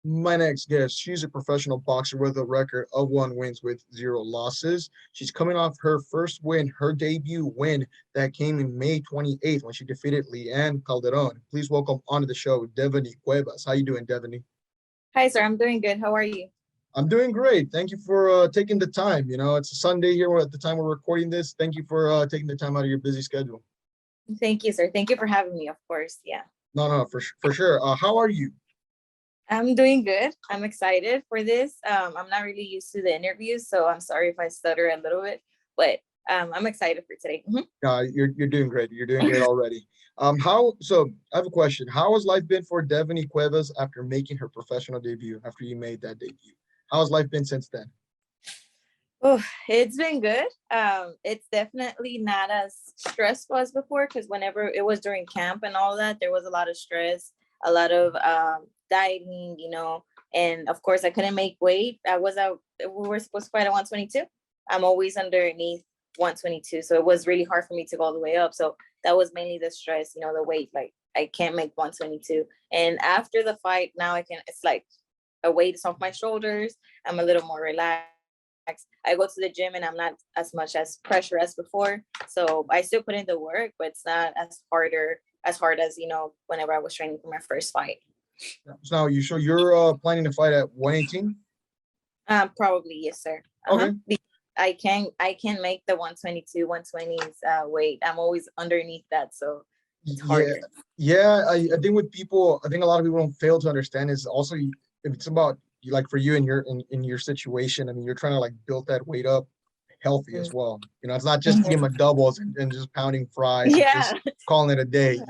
My next guest, she's a professional boxer with a record of 1 wins with 0 losses. She's coming off her first win, her debut win that came in May 28th when she defeated Leanne Calderon. Please welcome onto the show, Devany Cuevas. How you doing, Devany? Hi, sir. I'm doing good. How are you? I'm doing great. Thank you for taking the time. You know, it's a Sunday here at the time we're recording this. Thank you for taking the time out of your busy schedule. Thank you, sir. Thank you for having me, of course. Yeah. No, no, for sure. How are you? I'm doing good. I'm excited for this. I'm not really used to the interviews, so I'm sorry if I stutter a little bit, but I'm excited for today. You're doing great. You're doing great already. So I have a question. How has life been for Devany Cuevas after making her professional debut, after you made that debut? How has life been since then? Oh, it's been good. It's definitely not as stressful as before because whenever it was during camp and all that, there was a lot of stress, a lot of dieting, and of course I couldn't make weight. We were supposed to fight at 122. I'm always underneath 122, so it was really hard for me to go all the way up. So that was mainly the stress, the weight. Like I can't make 122. And after the fight, now I can. It's like a weight is off my shoulders. I'm a little more relaxed. I go to the gym and I'm not as much as pressure as before. So I still put in the work, but it's not as hard as, whenever I was training for my first fight. So you're planning to fight at 118? Probably, yes, sir. Okay. I can make the 122, 120s weight. I'm always underneath that. So it's harder. Yeah. I think I think a lot of people don't fail to understand is also it's about like for you in your situation. I mean, you're trying to like build that weight up healthy as well. It's not just eating McDoubles and just pounding fries and just calling it a day.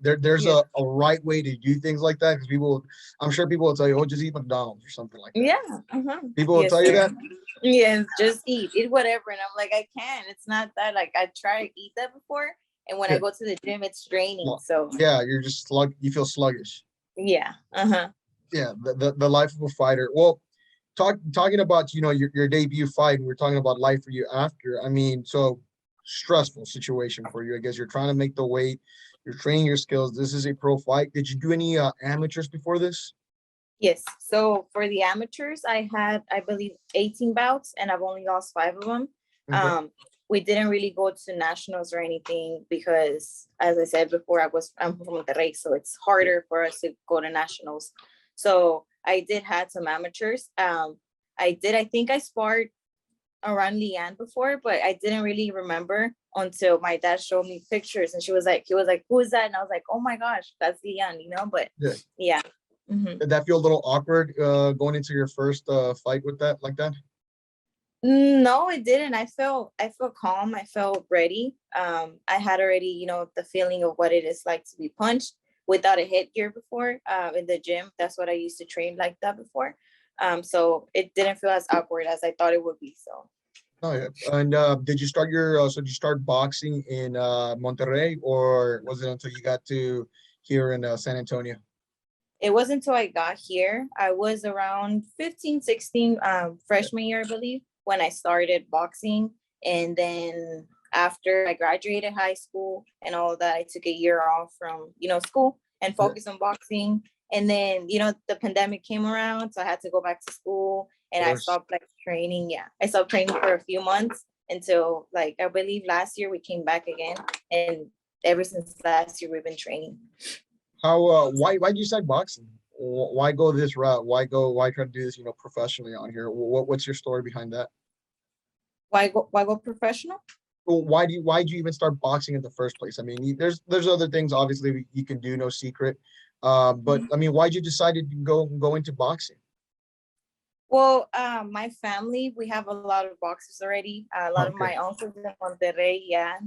There's a right way to do things like that because I'm sure people will tell you, oh, just eat McDonald's or something like that. Yeah. People will tell you that. Yes, just eat whatever. And I'm like, I can't. It's not that. Like I tried to eat that before, and when I go to the gym, it's draining. So yeah, you're just you feel sluggish. Yeah. Yeah, the life of a fighter. Well, talking about your debut fight, and we're talking about life for you after. I mean, so stressful situation for you. I guess you're trying to make the weight, you're training your skills. This is a pro fight. Did you do any amateurs before this? Yes. So for the amateurs, I had, I believe, 18 bouts, and I've only lost 5 of them. Okay. We didn't really go to nationals or anything because, as I said before, I'm from Monterrey, so it's harder for us to go to nationals. So I did had some amateurs. I think I sparred around Leanne before, but I didn't really remember until my dad showed me pictures, and he was like, who is that? And I was like, oh my gosh, that's Leanne, but yeah. Mm-hmm. Did that feel a little awkward going into your first fight with that like that? No, it didn't. I felt calm. I felt ready. I had already, the feeling of what it is like to be punched without a headgear before in the gym. That's what I used to train like that before. So it didn't feel as awkward as I thought it would be. So. Oh yeah. And did you start boxing in Monterrey, or was it until you got to here in San Antonio? It wasn't until I got here. I was around 15, 16, freshman year, I believe, when I started boxing. And then after I graduated high school and all of that, I took a year off from, school and focused on boxing. And then, the pandemic came around, so I had to go back to school and I stopped training. Yeah, I stopped training for a few months until I believe last year we came back again. And ever since last year, we've been training. Why did you start boxing? Why go this route? Why try to do this, professionally on here? What's your story behind that? Why go professional? Well, why'd you even start boxing in the first place? I mean, there's other things obviously you can do, no secret. But I mean, why'd you decide to go into boxing? Well, my family, we have a lot of boxers already. A lot of my uncles in Monterrey,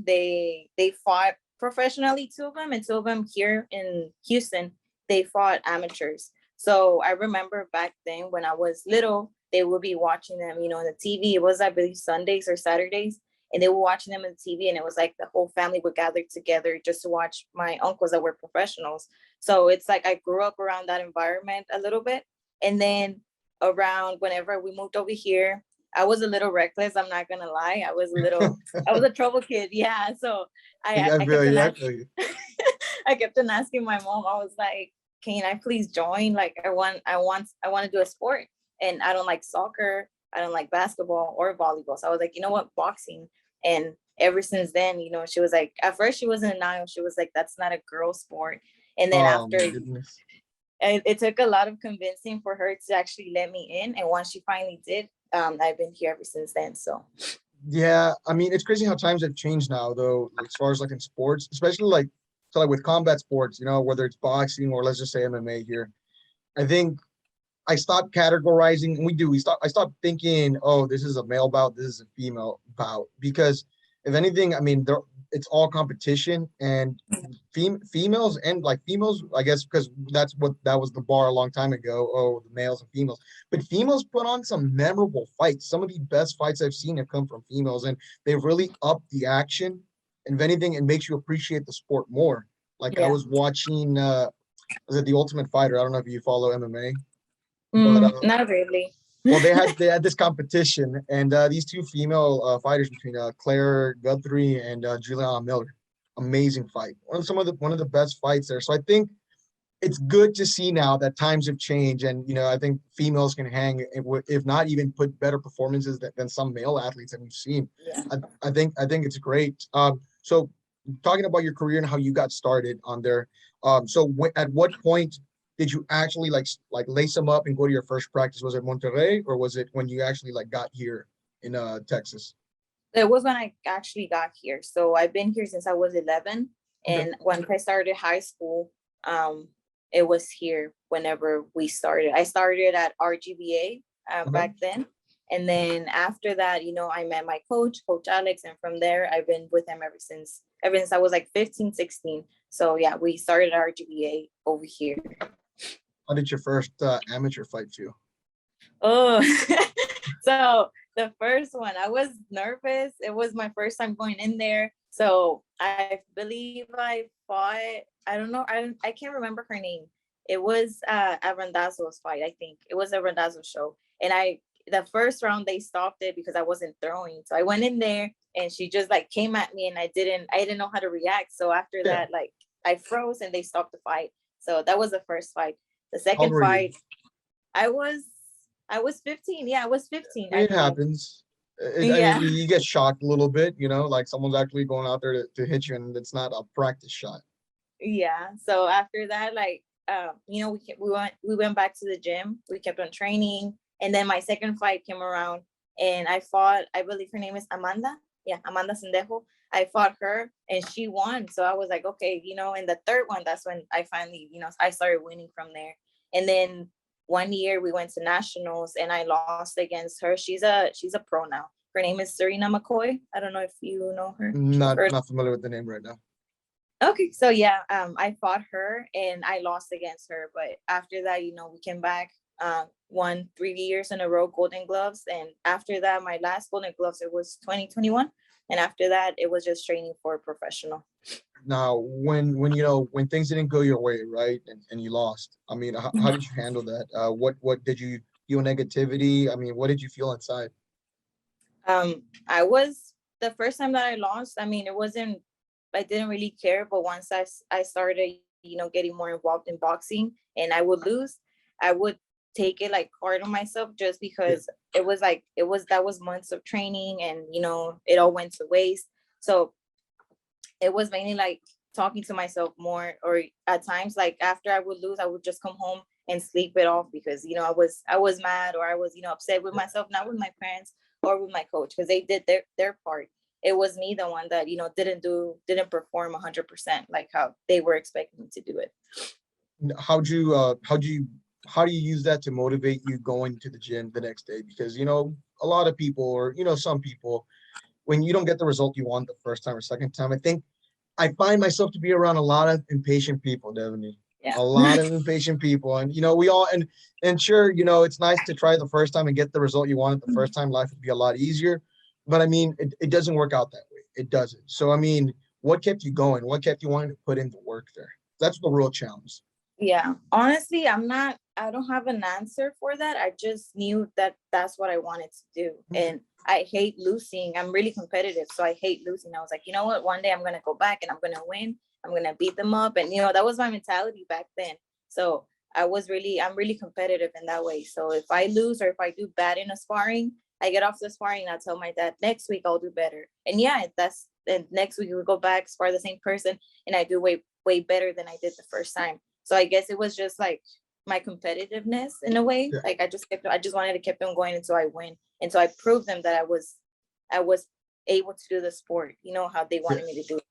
they fought professionally, 2 of them, and 2 of them here in Houston, they fought amateurs. So I remember back then when I was little, they would be watching them, on the TV. It was, I believe, Sundays or Saturdays, and they were watching them on the TV, and it was like the whole family would gather together just to watch my uncles that were professionals. So it's like I grew up around that environment a little bit. And then around whenever we moved over here, I was a little reckless. I'm not gonna lie. I was a trouble kid. Yeah. So I kept on asking my mom. I was like, can I please join? Like, I want to do a sport, and I don't like soccer. I don't like basketball or volleyball. So I was like, you know what, boxing. And ever since then, she was like, at first she was in denial. She was like, that's not a girl sport. And then Oh after, my goodness. it took a lot of convincing for her to actually let me in. And once she finally did, I've been here ever since then. So Yeah, I mean, it's crazy how times have changed now, though, like, as far as like in sports, especially like so like with combat sports, whether it's boxing or let's just say MMA here. I think I stopped categorizing, and I stopped thinking, oh, this is a male bout, this is a female bout, because if anything, I mean, it's all competition, and females and like females, I guess, because that was the bar a long time ago. Oh, the males and females, but females put on some memorable fights. Some of the best fights I've seen have come from females, and they've really upped the action. And if anything, it makes you appreciate the sport more. Like I yeah. was watching, was it The Ultimate Fighter? I don't know if you follow MMA, but Not really. well, they had this competition, and these two female fighters between Claire Guthrie and Juliana Miller. Amazing fight. One of the best fights there. So I think it's good to see now that times have changed, and I think females can hang, if not even put better performances than some male athletes that we've seen. Yeah. I think it's great. So talking about your career and how you got started on there. So at what point did you actually like lace them up and go to your first practice? Was it Monterrey, or was it when you actually like got here in Texas? It was when I actually got here. So I've been here since I was 11. Okay. And when I started high school, it was here whenever we started. I started at RGBA back then. And then after that, I met my coach, Coach Alex. And from there, I've been with him ever since I was like 15, 16. So yeah, we started RGBA over here. How did your first amateur fight feel? Oh, so the first one, I was nervous. It was my first time going in there. So I believe I fought, I don't know, I can't remember her name. It was a Randazzo's fight, I think. It was a Randazzo show. And the first round, they stopped it because I wasn't throwing. So I went in there and she just like came at me, and I didn't know how to react. So after that, like I froze and they stopped the fight. So that was the first fight. The second fight, I was 15. Yeah, I was 15. It happens. I mean, you get shocked a little bit, like someone's actually going out there to hit you, and it's not a practice shot. Yeah. So after that, like, we went back to the gym. We kept on training, and then my second fight came around, and I fought. I believe her name is Amanda. Yeah, Amanda Sendejo. I fought her, and she won. So I was like, okay, in the third one, that's when I finally, I started winning from there. And then one year we went to nationals, and I lost against her. She's a pro now. Her name is Serena McCoy. I don't know if you know her. Not familiar with the name right now. Okay, so yeah, I fought her and I lost against her. But after that, we came back, won 3 years in a row Golden Gloves, and after that, my last Golden Gloves, it was 2021, and after that, it was just training for professional. Now, when things didn't go your way, right, and you lost, I mean, how did you handle that? What did you feel negativity? I mean, what did you feel inside? I was the first time that I lost. I mean, I didn't really care, but once I started, getting more involved in boxing, and I would lose, I would take it like hard on myself, just because that was months of training, and it all went to waste. So it was mainly like talking to myself more, or at times, like after I would lose, I would just come home and sleep it off, because I was mad, or I was upset with myself, not with my parents or with my coach, because they did their part. It was me, the one that didn't perform 100% like how they were expecting me to do it. How do you use that to motivate you going to the gym the next day? Because a lot of people, or some people, when you don't get the result you want the first time or second time, I find myself to be around a lot of impatient people, Devany. Yeah. A lot of impatient people, and we all, and sure, it's nice to try the first time and get the result you wanted the first time. Life would be a lot easier, but I mean, it doesn't work out that way. It doesn't. So I mean, what kept you going? What kept you wanting to put in the work there? That's the real challenge. Yeah, honestly, I don't have an answer for that. I just knew that that's what I wanted to do. And I hate losing. I'm really competitive, so I hate losing. I was like, you know what? One day I'm going to go back and I'm going to win. I'm going to beat them up. And, that was my mentality back then. So I'm really competitive in that way. So if I lose or if I do bad in a sparring, I get off the sparring and I tell my dad, next week I'll do better. And yeah, and next week we go back, spar the same person, and I do way better than I did the first time. So I guess it was just like my competitiveness in a way. Yeah. Like I just wanted to keep on going until I win. And so I proved them that I was able to do the sport, how they wanted me to do it.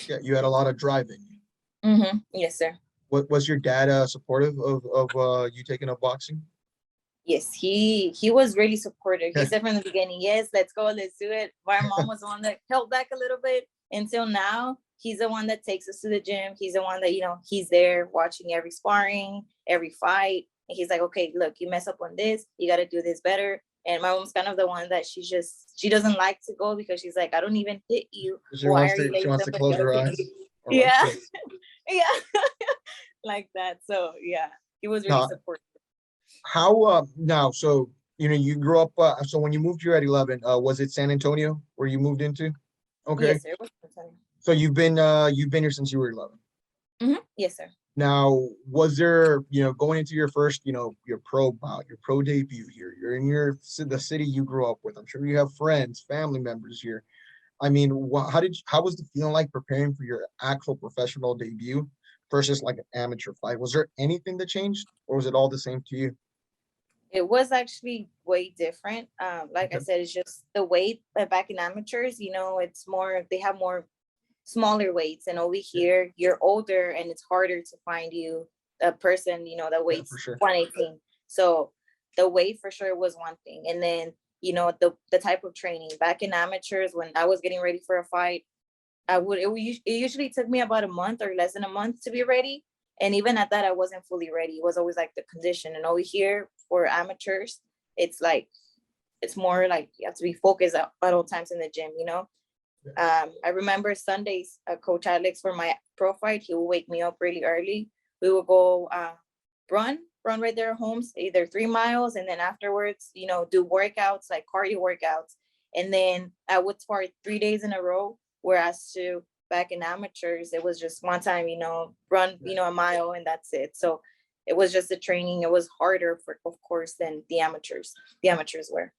Yeah, you had a lot of drive in you. Yes, sir. What was your dad supportive of you taking up boxing? Yes, he was really supportive. He said from the beginning, yes, let's go, let's do it. My mom was the one that held back a little bit until now. He's the one that takes us to the gym. He's the one that, he's there watching every sparring, every fight. And he's like, okay, look, you mess up on this, you got to do this better. And my mom's kind of the one that she doesn't like to go because she's like, I don't even hit you. She wants to close her eyes. Yeah. Yeah. Like that. So yeah, he was really supportive. How now? So you grew up. So when you moved here at 11, was it San Antonio where you moved into? Okay. Yes, sir. It was San Antonio. So you've been here since you were 11. Yes, sir. Now, was there going into your first your pro bout, your pro debut here? You're in the city you grew up with. I'm sure you have friends, family members here. I mean, how was the feeling like preparing for your actual professional debut versus like an amateur fight? Was there anything that changed, or was it all the same to you? It was actually way different. Like I said, it's just the weight. But back in amateurs, it's more, they have more smaller weights, and over here you're older and it's harder to find you a person that weighs 118. So the weight for sure was one thing, and then the type of training back in amateurs when I was getting ready for a fight, it usually took me about a month or less than a month to be ready. And even at that, I wasn't fully ready. It was always like the condition. And over here for amateurs, it's more like you have to be focused at all times in the gym. I remember Sundays, Coach Alex, for my pro fight, he would wake me up really early. We would go run right there at home, either 3 miles, and then afterwards, do workouts, like cardio workouts. And then I would spar 3 days in a row, whereas back in amateurs, it was just one time, run, a mile, and that's it. So it was just the training. It was harder, of course, than the amateurs were.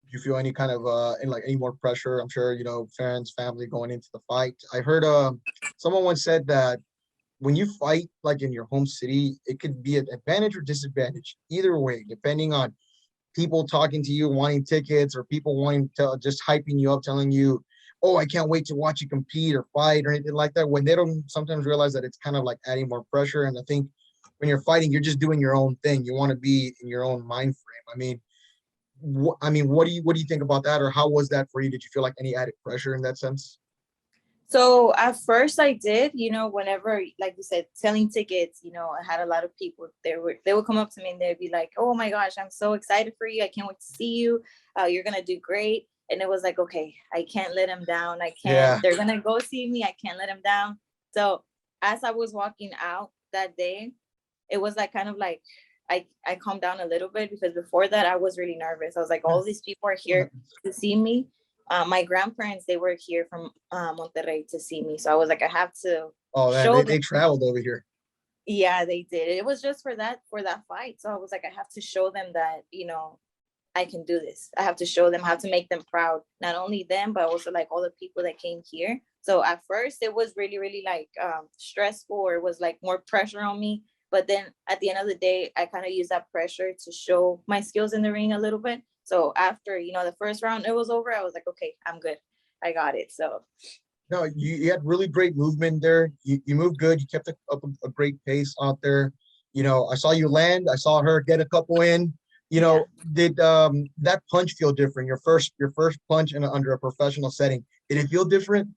Do you feel any kind of any more pressure? I'm sure fans, family going into the fight. I heard someone once said that when you fight like in your home city, it could be an advantage or disadvantage either way, depending on people talking to you, wanting tickets, or people wanting to just hyping you up, telling you, oh, I can't wait to watch you compete or fight or anything like that, when they don't sometimes realize that it's kind of like adding more pressure. And I think when you're fighting, you're just doing your own thing. You want to be in your own mind frame. What do you think about that, or how was that for you? Did you feel like any added pressure in that sense? So at first I did, whenever, like you said, selling tickets, I had a lot of people, they would come up to me and they'd be like, oh my gosh, I'm so excited for you. I can't wait to see you. You're going to do great. And it was like, okay, I can't let them down. They're going to go see me. I can't let them down. So as I was walking out that day, it was like, kind of like, I calmed down a little bit, because before that I was really nervous. I was like, all these people are here to see me. My grandparents, they were here from Monterrey to see me. So I was like, I have to show them. They traveled over here. Yeah, they did. It was just for that fight. So I was like, I have to show them that, I can do this. I have to show them, I have to make them proud. Not only them, but also like all the people that came here. So at first it was really, really like stressful, or it was like more pressure on me. But then at the end of the day, I kind of used that pressure to show my skills in the ring a little bit. So after, the first round, it was over, I was like, okay, I'm good. I got it. So. No, you had really great movement there. You moved good. You kept up a great pace out there. I saw you land. I saw her get a couple in. Did that punch feel different? Your first punch under a professional setting. Did it feel different?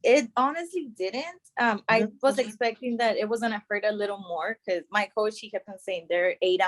It honestly didn't. I was expecting that it was gonna hurt a little more, because my coach, he kept on saying they're 8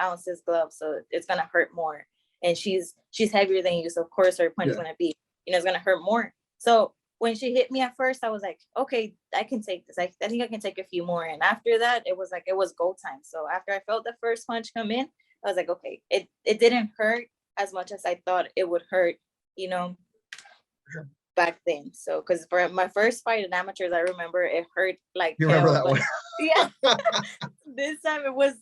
ounces gloves, so it's gonna hurt more. And she's heavier than you, so of course her punch is gonna be, it's gonna hurt more. So when she hit me at first, I was like, okay, I can take this. I think I can take a few more. And after that, it was go time. So after I felt the first punch come in, I was like, okay, it didn't hurt as much as I thought it would hurt. Sure. back then. So, because for my first fight in amateurs, I remember it hurt like You remember hell. that But one? yeah, this time it was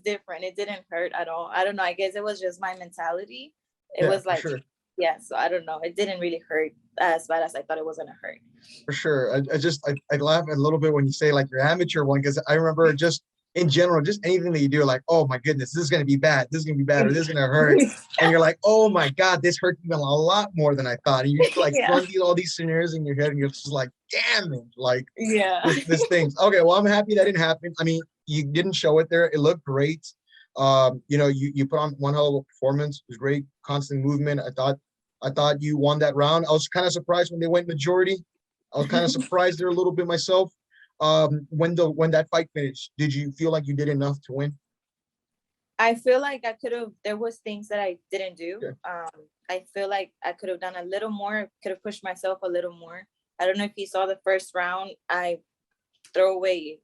different. It didn't hurt at all. I don't know. I guess it was just my mentality. It Yeah, was for like, sure. yeah. So I don't know. It didn't really hurt as bad as I thought it was gonna hurt. For sure. I laugh a little bit when you say like your amateur one, because I remember just in general, just anything that you do, like, oh my goodness, this is gonna be bad, this is gonna be bad, or this is gonna hurt. And you're like, oh my God, this hurt even a lot more than I thought. And you like Yeah. run all these scenarios in your head, and you're just like, damn it, like Yeah. this things. Okay, well, I'm happy that didn't happen. I mean, you didn't show it there. It looked great. You put on one hell of a performance. It was great, constant movement. I thought you won that round. I was kind of surprised when they went majority. I was kind of surprised there a little bit myself. When that fight finished, did you feel like you did enough to win? I feel like I could have, there was things that I didn't do. Okay. I feel like I could have done a little more, could have pushed myself a little more. I don't know if you saw the first round, I threw a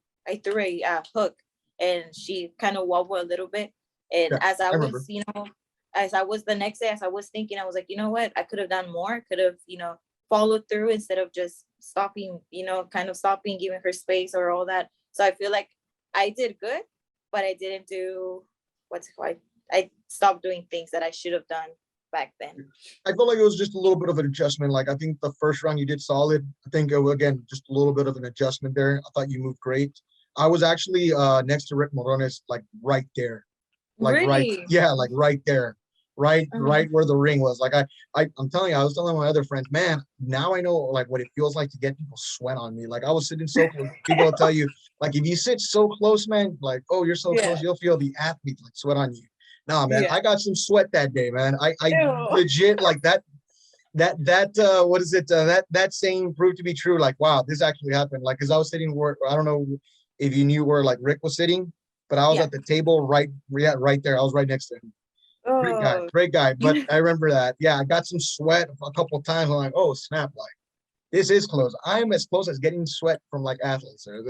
hook and she kind of wobbled a little bit. And Yeah, as I I remember. was, as I was the next day, as I was thinking, I was like, you know what, I could have done more, could have, followed through instead of just stopping, kind of stopping, giving her space or all that. So I feel like I did good, but I didn't do what's it called? I stopped doing things that I should have done back then. I felt like it was just a little bit of an adjustment. Like I think the first round you did solid. I think again just a little bit of an adjustment there. I thought you moved great. I was actually next to Rick Morones, like right there, like right, Really? yeah, like right there, right where the ring was. Like I'm telling you, I was telling my other friends, man, now I know like what it feels like to get people sweat on me. Like I was sitting so close. People will tell you, like if you sit so close, man, like oh you're so Yeah. close, you'll feel the athlete like sweat on you. Nah, man, Yeah. I got some sweat that day, man. I Ew. legit like that what is it that saying proved to be true. Like wow, this actually happened. Like because I was sitting where I don't know if you knew where like Rick was sitting, but I was Yeah. at the table right, yeah, right there. I was right next to him. Oh. Great guy. But I remember that. Yeah, I got some sweat a couple of times. I'm like, oh snap, like this is close. I'm as close as getting sweat from like athletes. Yeah,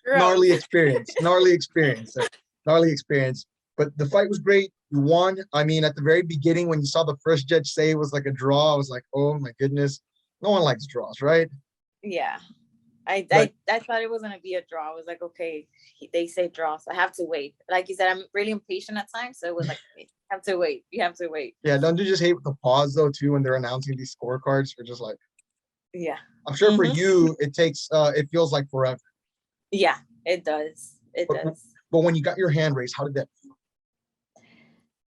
Gross. gnarly experience, gnarly experience, gnarly experience. But the fight was great. You won. I mean, at the very beginning, when you saw the first judge say it was like a draw, I was like, oh my goodness. No one likes draws, right? Yeah. But I thought it was gonna be a draw. I was like, okay, they say draw, so I have to wait. Like you said, I'm really impatient at times, so it was like, okay, you have to wait. You have to wait. yeah, don't you just hate the pause though too when they're announcing these scorecards? You're just like, Yeah. I'm sure for you it feels like forever. Yeah, it does. It But does. but when you got your hand raised, how did that feel?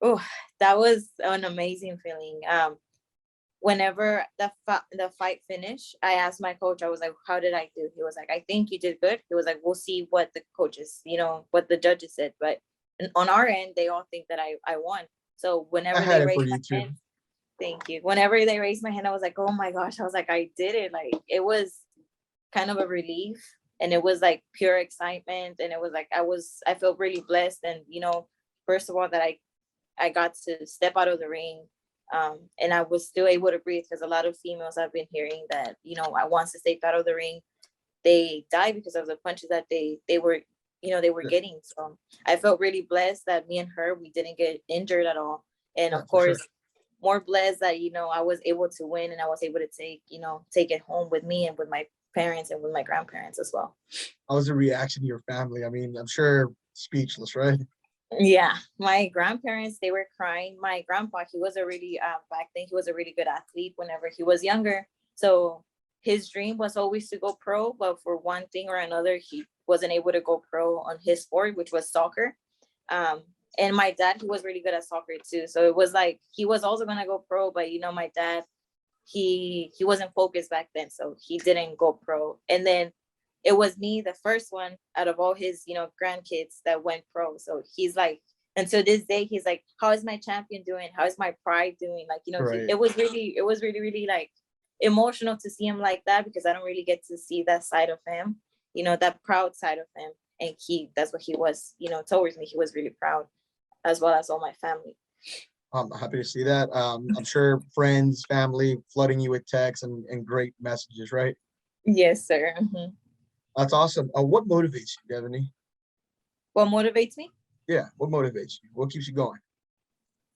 Oh, that was an amazing feeling. Whenever the fight finished, I asked my coach, I was like, how did I do? He was like, I think you did good. He was like, we'll see what the coaches, what the judges said. But on our end, they all think that I won. So I whenever had they it for raised you my too. hand, thank you. Whenever they raised my hand, I was like, oh my gosh. I was like, I did it. Like it was kind of a relief and it was like pure excitement. And it was like, I felt really blessed. And, first of all, that I got to step out of the ring. And I was still able to breathe because a lot of females I've been hearing that, once they step out of the ring, they die because of the punches that they were, they were getting. So I felt really blessed that me and her, we didn't get injured at all. And Yeah, of for sure. course, more blessed that, I was able to win and I was able to take it home with me and with my parents and with my grandparents as well. How was the reaction to your family? I mean, I'm sure speechless, right? Yeah, my grandparents, they were crying. My grandpa, he was a really back then he was a really good athlete whenever he was younger. So his dream was always to go pro, but for one thing or another, he wasn't able to go pro on his sport, which was soccer. And my dad, he was really good at soccer too. So it was like he was also gonna go pro, but my dad, he wasn't focused back then, so he didn't go pro. And then it was me, the first one out of all his, grandkids that went pro. So he's like, and so this day he's like, how is my champion doing? How is my pride doing? Like, Right. it was really, really like emotional to see him like that because I don't really get to see that side of him, that proud side of him. And that's what he was, towards me. He was really proud as well as all my family. I'm happy to see that. I'm sure friends, family flooding you with texts and great messages, right? Yes, sir. Mm-hmm. That's awesome. What motivates you, Devany? What motivates me? Yeah, what motivates you? What keeps you going?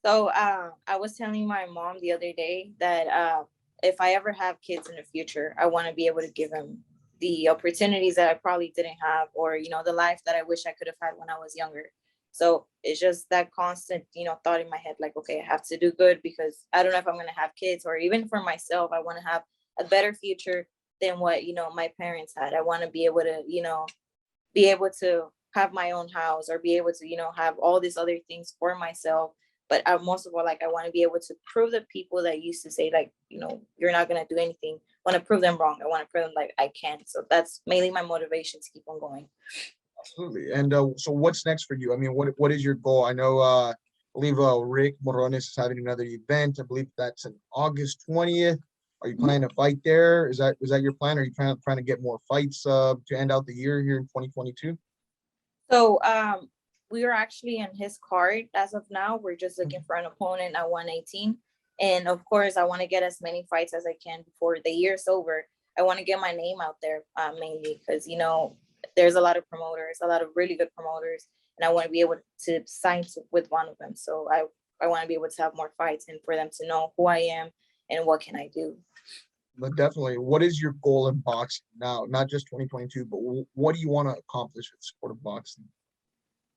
So I was telling my mom the other day that if I ever have kids in the future, I want to be able to give them the opportunities that I probably didn't have, or, the life that I wish I could have had when I was younger. So it's just that constant, thought in my head, like, okay, I have to do good, because I don't know if I'm going to have kids, or even for myself, I want to have a better future than what, my parents had. I want to be able to, be able to have my own house, or be able to, have all these other things for myself. But most of all, like, I want to be able to prove the people that used to say, like, you're not going to do anything. I want to prove them wrong. I want to prove them like I can. So that's mainly my motivation to keep on going. Absolutely. And so what's next for you? I mean, what is your goal? I know, I believe Rick Morones is having another event. I believe that's on August 20th. Are you planning to fight there? Is that your plan? Are you trying to get more fights to end out the year here in 2022? So we are actually in his card as of now. We're just looking for an opponent at 118. And of course, I want to get as many fights as I can before the year's over. I want to get my name out there, mainly because, there's a lot of promoters, a lot of really good promoters, and I want to be able to sign with one of them. So I want to be able to have more fights, and for them to know who I am and what can I do. But definitely, what is your goal in boxing now? Not just 2022, but what do you want to accomplish with the sport of boxing?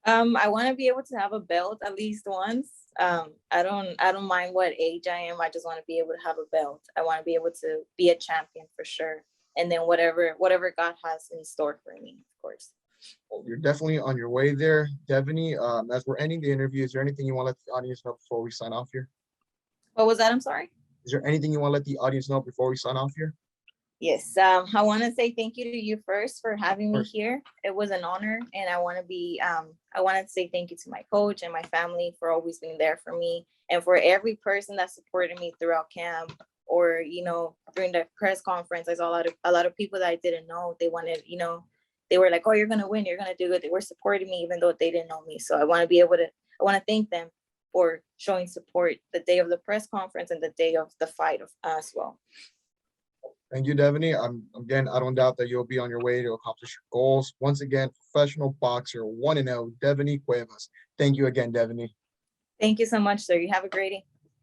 I want to be able to have a belt at least once. I don't mind what age I am. I just want to be able to have a belt. I want to be able to be a champion for sure. And then whatever God has in store for me, of course. Well, you're definitely on your way there, Devany. As we're ending the interview, is there anything you want to let the audience know before we sign off here? What was that? I'm sorry. Is there anything you want to let the audience know before we sign off here? Yes, I want to say thank you to you first for having me here. It was an honor, and I want to say thank you to my coach and my family for always being there for me, and for every person that supported me throughout camp, or during the press conference. I saw a lot of people that I didn't know. They wanted, they were like, "Oh, you're gonna win, you're gonna do good." They were supporting me even though they didn't know me. So I want to thank them for showing support the day of the press conference and the day of the fight as well. Thank you, Devany. Again, I don't doubt that you'll be on your way to accomplish your goals. Once again, professional boxer 1-0, Devany Cuevas. Thank you again, Devany. Thank you so much, sir. You have a great day.